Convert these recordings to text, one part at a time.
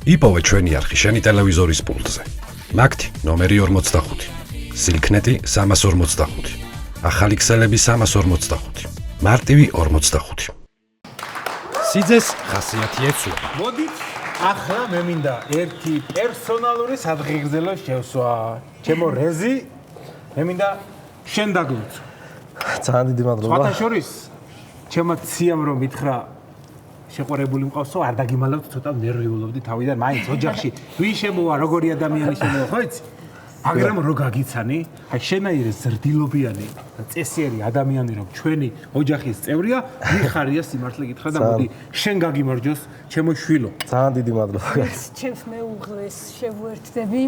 იპოვე ჩვენი არხი შენი ტელევიზორის პულტზე. მაგთი ნომერი 45. სილქნეტი 345. ახალი ქსელები 345. მარტივი 45. სიძეს ხასიათი ეცვა. მოდით, ახლა მე მინდა ერთი პერსონალური სადღეგრძელო შევსვა. ჩემო რეზი, მე მინდა შენ დაგლოცო. ძალიან დიდი მადლობა. სხვათა შორის, ჩემო ციამ რომ მითხრა შეყვარებული მყავსო, არ დაგიმალავთ, ცოტა ნერვიულობდი თავიდან, მაინც ოჯახში ვინ შემოვა, როგორი ადამიანი შემოვა, ხო იცი? მაგრამ რო გაგიცანი, აი შენაირი ზრდილობიანი და წესიერი ადამიანი რომ ჩვენი ოჯახის წევრია, მიხარია სიმართლე გითხრა და მოდი შენ გაგიმარჯოს, ჩემო შვილო. ძალიან დიდი მადლობა. ჩემს მეუღლეს შევუერთდები,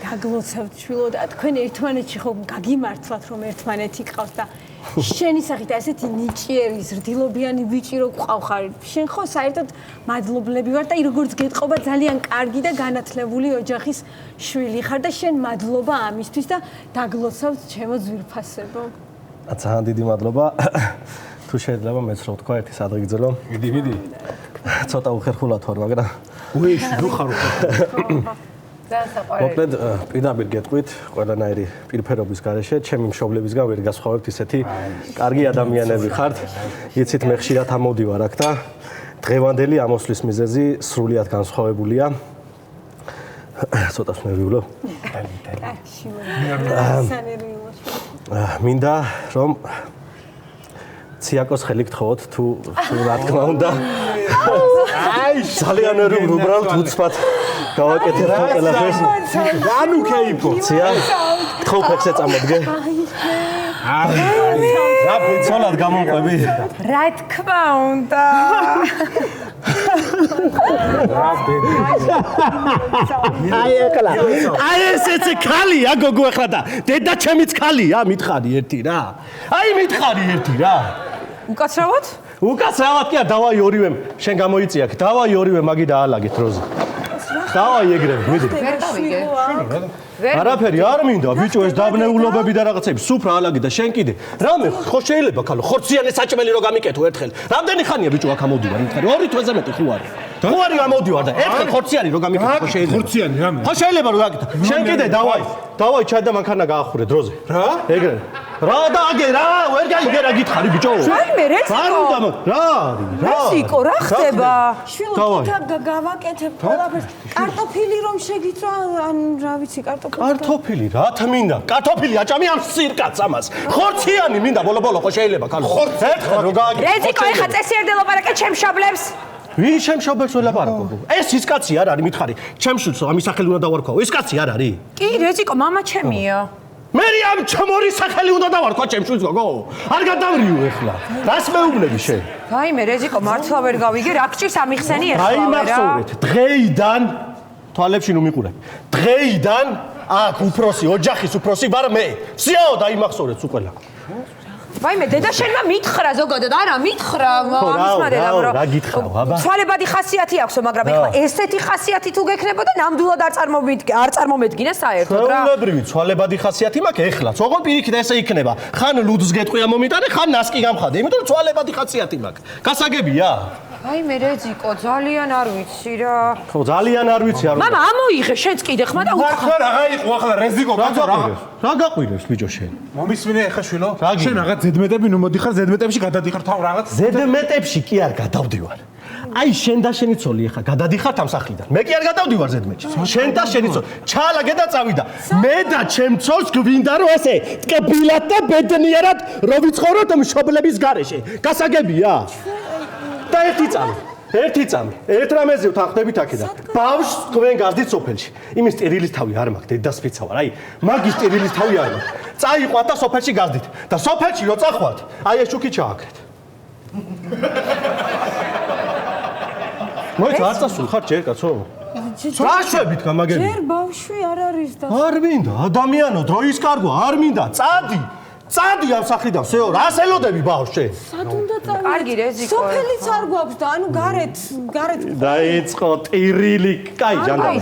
გაგლოცავთ შვილო და თქვენ ერთმანეთში ხო გაგიმართლათ რომ ერთმანეთი გყავს და შენი სახით ასეთი ნიჭიერი ზრდილობიანი ბიჭი რო გყავხარ. შენ ხო საერთოდ მადლობლები ვარ და როგორც გეტყობა ძალიან კარგი და განათლებული ოჯახის შვილი ხარ და შენ მადლობა ამისთვის და დაგლოცავთ ჩემო ძვირფასებო. ძალიან დიდი მადლობა. თუ შეიძლება მეც რო თქვა ერთი სადღეგრძელო. მიდი. ცოტა უხერხულად ვარ, მაგრამ უეში ნუ ხარ უხერხულად. მოკლედ პირდაპირ გეტყვით, ყველანაირი პირფერობის გარეშე, ჩემი მშობლებისგან ვერ გასხვავებთ ისეთი კარგი ადამიანები ხართ. იცით მე ხშირად ამოვდივარ აქ და დღევანდელი ამოსვლის მიზეზი სრულიად განსხვავებულია. ცოტა ნერვიულო. მინდა რომ ციაკოს ხელი გთხოვოთ თუ რა თქმა უნდა. აი ძალიან უბრალოდ უცბად გავაკეთეთ ყველაფერს. ანუ კეიფო. ცია თხოვფექსე წამოდგე. რა ბიცოლად გამომყვები? რა თქმა უნდა. აი ესეც ხალია გოგო ახლა და დედა ჩემიც ხალია მითხარი ერთი რა. აი მითხარი ერთი რა. უკაცრავად? უკაცრავად კი არა, დავაი ორივე შენ გამოიწიაქ. დავაი ორივე მაგი დაალაგეთ როზე. დავაი ეგრევე, მიდი. ვერ გავიგე. არაფერი არ მინდა, ბიჭო ეს დაბნეულობები და რაღაცები, სუფრა ალაგი და შენ კიდე. რამე ხო შეიძლება ქალო, ხორციანი საჭმელი რო გამიკეთო ერთხელ. რამდენი ხანია ბიჭო აქ ამოდივარ, მითხარი, 2 თვეზე მეტი ხო არის. ხო არის ამოდივარ და ერთხელ ხორციანი რო გამიკეთო ხო შეიძლება. ხორციანი რამე. ხო შეიძლება რო გაკეთო. შენ კიდე დავაი ჩაი და მანქანა გაახურე დროზე. რა? ეგრევე. რა დააგე რა, ვერ გაიგე რა გითხარი ბიჭო. საიმე რეციკო. არ უნდა რა არის? რა? რეციკო რა ხდება? შვილო გავაკეთებ ყველაფერს. კარტოფილი რომ შეგიწვა, ან რა ვიცი, კარტოფილი რა თმინდა? კარტოფილი აჭამი ამ სირკაც ამას. ხორციანი მინდა ბოლო ხო შეიძლება ქალო. ერთხელ რო გააგე. რეციკო ეხა წესიერ დელაპარაკე ჩემ შაბლებს. ვინ ჩემ შობელს ველაპარაკობ? ეს ის კაცი არ არის მითხარი. ჩემ შვილს ამის სახელი უნდა დავარქვაო. ეს კაცი არ არის? კი რეციკო მამა ჩემია. მე ამ ჩემორი სახელი უნდა დავარქვა ჩემ შვილს გოგო. არ გადავრიო ეხლა. რას მეუბნები შენ? ვაიმე რეციკო მართლა ვერ გავიგე რა გჭირს ამიხსენი ეხლა აი მახსოვრეთ დღეიდან თვალებში ნუ მიყურებ. დღეიდან აქ უფროსი ოჯახის უფროსი ვარ მე. სიაო დაიმახსოვრეთ უყველა. ვაიმე დედა შენმა მითხრა ზოგადად არა მითხრა ამისმარელამ რომ რა გითხრა აბა ცვალებადი ხასიათი აქვსო მაგრამ ეხლა ესეთი ხასიათი თუ გექნებოდა ნამდვილად არ წარმომედგინა საერთოდ რა ჩვეულებრივი ცვალებადი ხასიათი მაქვს ეხლაც ოღონ პირიქით ესე იქნება ხან ლუდს გეტყვია მომიტანე ხან ნასკი გამხადე იმიტომ რომ ცვალებადი ხასიათი მაქვს გასაგებია ვაიმე რეციკო ძალიან არ ვიცი რა ხო ძალიან არ ვიცი არ მამა ამოიღე შენც კიდე ხმა და ახლა რა იყო ახლა რეზიკო რა გაყვირებს ბიჭო შენ მომისმინე ახლა შვილო შენ რაღაც ზედმეტები ნუ მოდიხარ ზედმეტებში გადადიხარ თავ რაღაც ზედმეტებში კი არ გადავდივარ აი შენ და შენი ცოლი ახლა გადადიხართ ამ სახლიდან მე კი არ გადავდივარ ზედმეტში შენ და შენი ცოლი ჩაალაგე და წავიდა მე და ჩემ ცოლს გვინდა რომ ესე ტკბილად და ბედნიერად რო ვიცხოვროთ მშობლების გარეშე გასაგებია და ერთი წამი ერთ რამეზე ვთანხმდებით აქედან ბავშვს თქვენ გაზდით სოფელში იმის ტერილის თავი არ მაქვს დედას ფიცა ვარ აი მაგის ტერილის თავი არ მაქვს წაიყვათ და სოფელში გაზდით და სოფელში რო წახვალთ აი ეს შუქი ჩააქრეთ მოიცა არ წასულხარ ჯერ კაცო რა შვებით გამაგები ჯერ ბავშვი არ არის და არ მინდა ადამიანო დროის კარგვა არ მინდა წადი ამ სახლიდან всё რას ელოდები ბავშვი სად უნდა წავიდე კარგი რეციკო სოფელიც არ გვაქვს და ანუ გარეთ დაიწყო ტირილი კაი ჟანდამი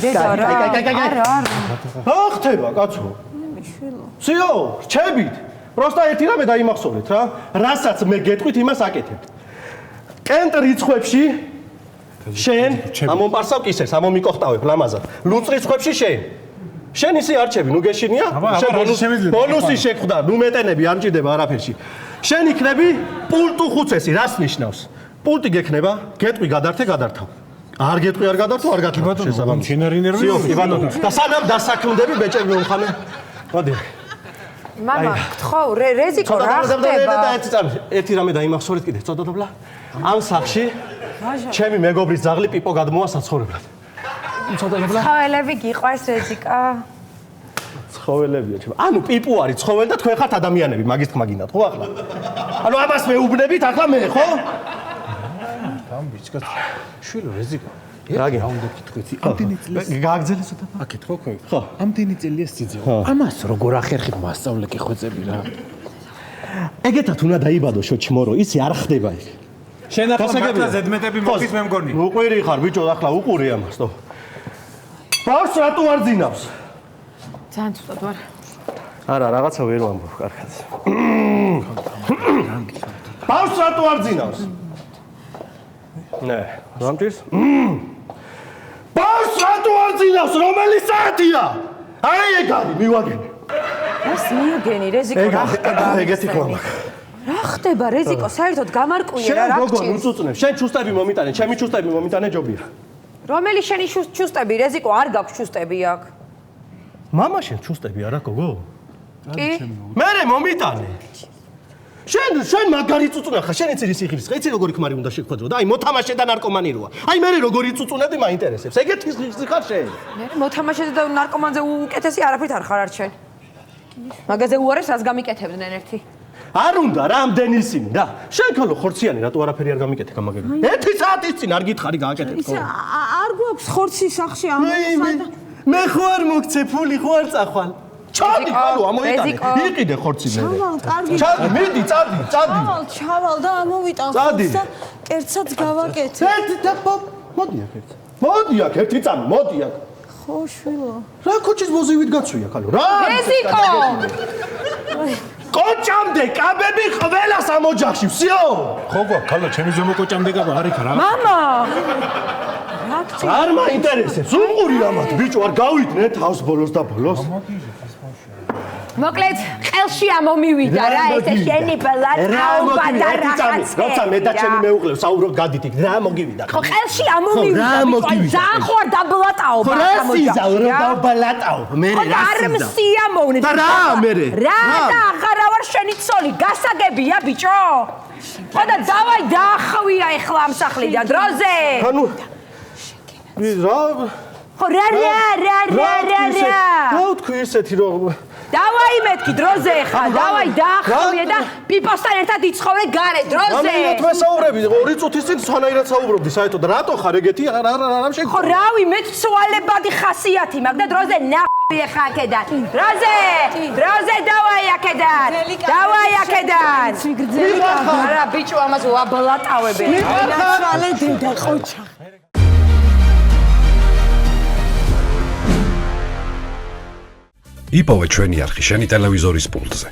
რა ხდება კაცო всё რჩებით просто ერთი რამე დაიმახსოვრეთ რა რასაც მე გეტყვით იმას აკეთებთ კენტ რიცხვებში შენ ამომპარსავ კისერს, ამომიკოხტავებ ლამაზად. ლუწრის ხვებში შენ. შენ ისე არჩევი, ნუ გეშინია? შენ ბონუსი შეხვდა, ნუ მეტენები არ მჭირდება არაფერში. შენ იქნები პულტუ ხუცესი, რას ნიშნავს? პულტი გექნება, გეტყვი გადართე, გადართავ. არ გეტყვი არ გადართო, არ გადართავ. შესაბამისად. მცენარინერული. და სანამ დასაქმდები ბეჭები მომხანე. მოდი. მამა, გთხოვ, რეზიკო რა ხდება? ერთი რამე დაიმახსოვრეთ კიდე, წოდოდებლა. ამ სახში ჩემი მეგობრის ძაღლი პიპო გადმოვა საცხოვრებლად. წოდოდებლა. ცხოველები გიყვარს რეზიკა? ცხოველებია ჩემ. ანუ პიპო არის ცხოველი და თქვენ ხართ ადამიანები, მაგის თქმა გინდათ, ხო ახლა? ანუ ამას მეუბნებით ახლა მე, ხო? ამ ბიჭკაც შვილო რეზიკო. რაგი? რა უნდა გითხრიცი? ამდენი წელი გააგზელე ცოტა. აკეთ ხო ხო? ხო. ამდენი წელია სიძე. ამას როგორ ახერხებ მასწავლე კი ხვეწები რა. ეგეთად უნდა დაიბადო შოჩმორო, ისი არ ხდება ეგ. შენ ახლა მართლა ზედმეტები მოგის მე მგონი. უყვირი ხარ ბიჭო, ახლა უყური ამას, თო. ბავშვს რატო არ ძინავს? ძალიან ცუდად ვარ. არა, რაღაცა ვერ ვამბობ, კარგად. ბავშვს რატო არ ძინავს? ნე, რამჭირს? ბავშვს რატო არ ძინავს? რომელი საათია? აი ეგ არის, მივაგენი. რას მიუგენი რეზიკო რა ხდება? ეგეთი ხო მაქვს. რა ხდება რეზიკო? საერთოდ გამარკვიე რა შენ გოგო გჭირს? უწუწნებ, შენ ჩუსტები მომიტანე, ჩემი ჩუსტები მომიტანე ჯობია. რომელი შენი ჩუსტები რეზიკო არ გაქვს ჩუსტები აქ? მამა შენ ჩუსტები არა გოგო? კი? მერე მომიტანე. შენ მაგარი წუწუნე ხარ, შენ ეცერი სიხირის ხარ, იცი როგორი ქმარი უნდა შეგვხედრო და აი მოთამაშე და ნარკომანი როა. აი მე როგორი წუწუნები მაინტერესებს. ეგეთი ხარ შენ. მე მოთამაშეზე და ნარკომანზე უკეთესი არაფრით არ ხარ არჩენ. მაგაზე უარეს რას გამიკეთებდნენ ერთი. არ უნდა რა ამდენი ისინი რა. შენ ქალო ხორციანი რატო არაფერი არ გამიკეთე გამაგები. 1 საათის წინ არ გითხარი გააკეთეთ ხო? არ გვაქვს ხორცი სახში ამასადა. მე ხო არ მოგცე ფული ხო არ წახვალ. ჩადი ხალო ამოიტანე. იყიდე ხორცი მე. ჩავალ, კარგი. ჩადი, მიდი, წადი. ჩავალ და ამოვიტან წადი. ხორცს და კერძსაც გავაკეთე. მოდი აქ ერთი. მოდი აქ ერთი წამი, მოდი აქ. ხო, შვილო. რა კოჩის მოზივით გაცვია ხალო? რა? რეზიკო! კოჭამდე კაბები ყველას ამ ოჯახში, ვსიო? ხო გვა, ქალა ჩემი ზემო კოჭამდე გაბა არის რა. მამა! არ მაინტერესებს, უყური ამათ, ბიჭო, არ გავიდნენ თავს ბოლოს და ბოლოს. მოკლედ, ყელში ამომივიდა რა ესე შენი ბლატაობა და რაღაცა. როცა მე და ჩემი მეუღლე საუბრობ გადით იქ, რა მოგივიდა? ხო, ყელში ამომივიდა. ძალიან ხო არ დაბლატაობა. რა სიზავ რა დაბლატაობა? მე რა არ მსიამოვნე. და რა მერე? რა და აღარა ვარ შენი ცოლი, გასაგებია ბიჭო. ხო და დავაი დაახვია ეხლა ამ სახლიდან დროზე. ანუ რა ხო რა. რა თქვი ესეთი რომ დავაი მეთქი დროზე ხა, დავაი დაახვიე და პიპოსთან ერთად იცხოვრე გარე დროზე. რამდენად ვესაუბრები? 2 წუთის წინ სვანაირად საუბრობდი საერთოდ. რატო ხარ ეგეთი? რა შეგ ხო რავი, მე ცვალებადი ხასიათი მაქვს და დროზე ნახე ხა აქედან. დროზე დავაი აქედან. დავაი აქედან. არა ბიჭო, ამას ვაბლატავები. ნაცვალე დედა ყოჩა. იპოვე ჩვენი არხი შენი ტელევიზორის პულტზე.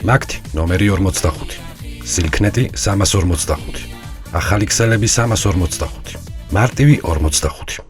მაგთი ნომერი 45. სილქნეტი 345. ახალი ქსელები 345. მარტივი 45.